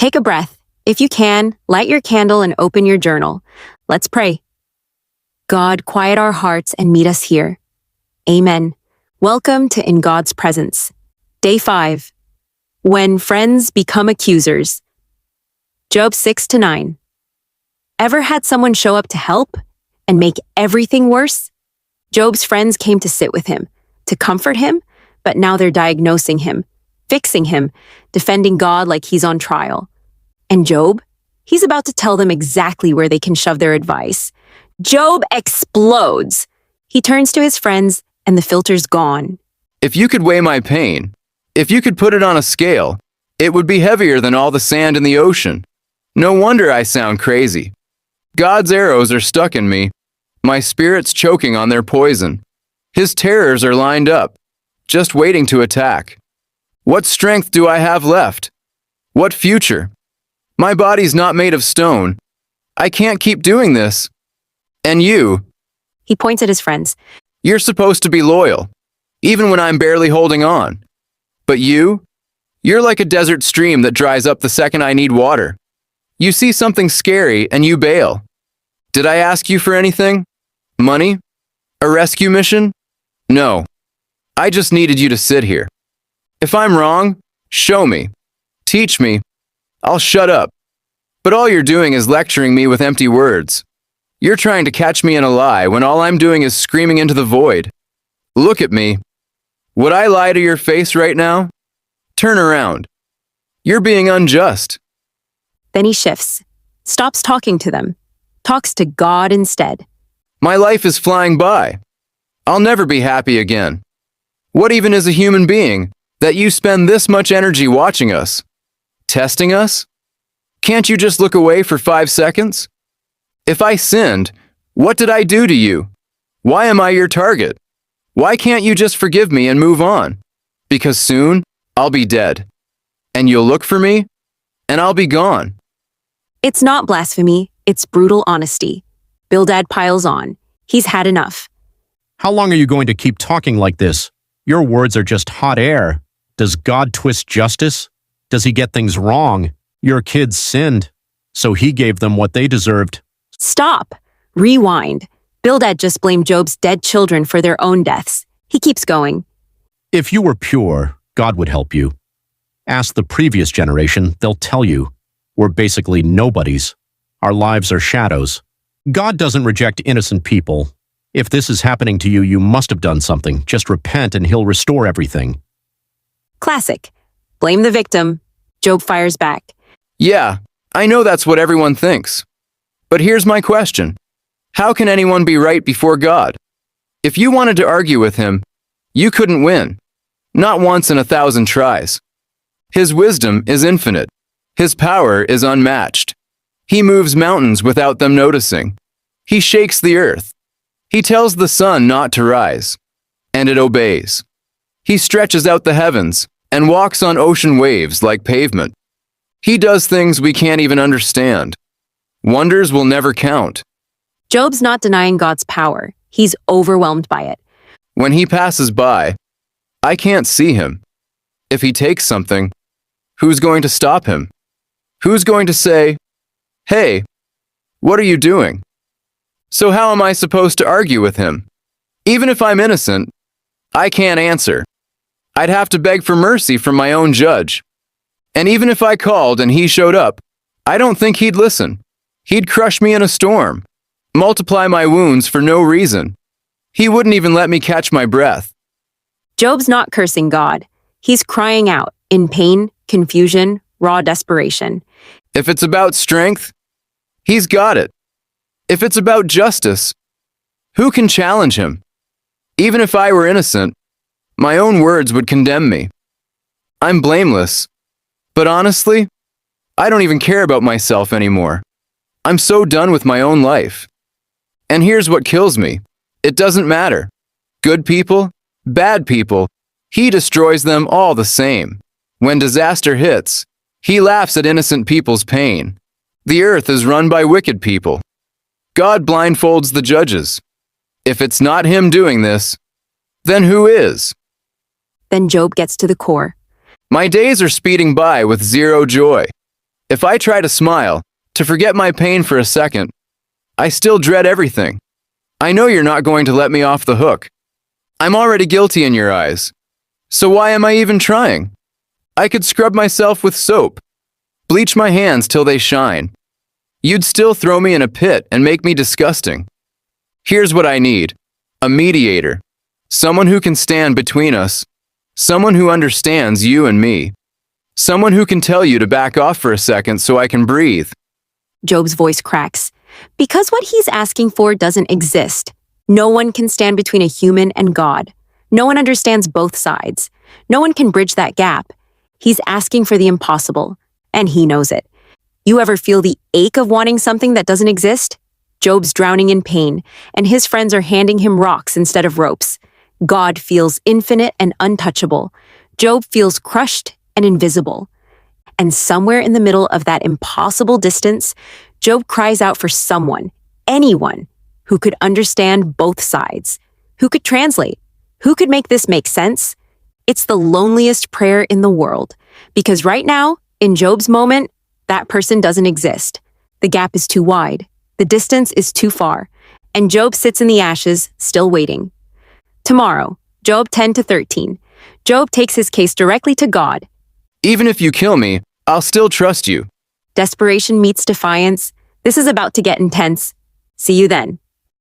Take a breath. If you can, light your candle and open your journal. Let's pray. God, quiet our hearts and meet us here. Amen. Welcome to In God's Presence. Day 5. When friends become accusers. Job 6-9. Ever had someone show up to help and make everything worse? Job's friends came to sit with him, to comfort him, but now they're diagnosing him, fixing him, defending God like he's on trial. And Job? He's about to tell them exactly where they can shove their advice. Job explodes. He turns to his friends, and the filter's gone. If you could weigh my pain, if you could put it on a scale, it would be heavier than all the sand in the ocean. No wonder I sound crazy. God's arrows are stuck in me. My spirit's choking on their poison. His terrors are lined up, just waiting to attack. What strength do I have left? What future? My body's not made of stone. I can't keep doing this. And you? He points at his friends. You're supposed to be loyal, even when I'm barely holding on. But you're like a desert stream that dries up the second I need water. You see something scary and you bail. Did I ask you for anything? Money? A rescue mission? No. I just needed you to sit here. If I'm wrong, show me. Teach me. I'll shut up. But all you're doing is lecturing me with empty words. You're trying to catch me in a lie when all I'm doing is screaming into the void. Look at me. Would I lie to your face right now? Turn around. You're being unjust. Then he shifts, stops talking to them, talks to God instead. My life is flying by. I'll never be happy again. What even is a human being that you spend this much energy watching us? Testing us? Can't you just look away for 5 seconds? If I sinned, what did I do to you? Why am I your target? Why can't you just forgive me and move on? Because soon, I'll be dead. And you'll look for me, and I'll be gone. It's not blasphemy, it's brutal honesty. Bildad piles on. He's had enough. How long are you going to keep talking like this? Your words are just hot air. Does God twist justice? Does he get things wrong? Your kids sinned, so he gave them what they deserved. Stop. Rewind. Bildad just blamed Job's dead children for their own deaths. He keeps going. If you were pure, God would help you. Ask the previous generation, they'll tell you. We're basically nobodies. Our lives are shadows. God doesn't reject innocent people. If this is happening to you, you must have done something. Just repent and he'll restore everything. Classic. Blame the victim. Job fires back. Yeah, I know that's what everyone thinks. But here's my question. How can anyone be right before God? If you wanted to argue with him, you couldn't win. Not once in 1,000 tries. His wisdom is infinite. His power is unmatched. He moves mountains without them noticing. He shakes the earth. He tells the sun not to rise, and it obeys. He stretches out the heavens and walks on ocean waves like pavement. He does things we can't even understand. Wonders will never count. Job's not denying God's power. He's overwhelmed by it. When he passes by, I can't see him. If he takes something, who's going to stop him? Who's going to say, "Hey, what are you doing?" So how am I supposed to argue with him? Even if I'm innocent, I can't answer. I'd have to beg for mercy from my own judge. And even if I called and he showed up, I don't think he'd listen. He'd crush me in a storm, multiply my wounds for no reason. He wouldn't even let me catch my breath. Job's not cursing God. He's crying out in pain, confusion, raw desperation. If it's about strength, he's got it. If it's about justice, who can challenge him? Even if I were innocent, my own words would condemn me. I'm blameless, but honestly, I don't even care about myself anymore. I'm so done with my own life. And here's what kills me. It doesn't matter. Good people, bad people, he destroys them all the same. When disaster hits, he laughs at innocent people's pain. The earth is run by wicked people. God blindfolds the judges. If it's not him doing this, then who is? Then Job gets to the core. My days are speeding by with zero joy. If I try to smile, to forget my pain for a second, I still dread everything. I know you're not going to let me off the hook. I'm already guilty in your eyes. So why am I even trying? I could scrub myself with soap, bleach my hands till they shine. You'd still throw me in a pit and make me disgusting. Here's what I need: a mediator, someone who can stand between us, someone who understands you and me, someone who can tell you to back off for a second so I can breathe. Job's voice cracks. Because what he's asking for doesn't exist. No one can stand between a human and God. No one understands both sides. No one can bridge that gap. He's asking for the impossible, and he knows it. You ever feel the ache of wanting something that doesn't exist? Job's drowning in pain, and his friends are handing him rocks instead of ropes. God feels infinite and untouchable. Job feels crushed and invisible. And somewhere in the middle of that impossible distance, Job cries out for someone, anyone, who could understand both sides, who could translate, who could make this make sense. It's the loneliest prayer in the world, because right now, in Job's moment, that person doesn't exist. The gap is too wide, the distance is too far, and Job sits in the ashes, still waiting. Tomorrow, Job 10-13, Job takes his case directly to God. Even if you kill me, I'll still trust you. Desperation meets defiance. This is about to get intense. See you then.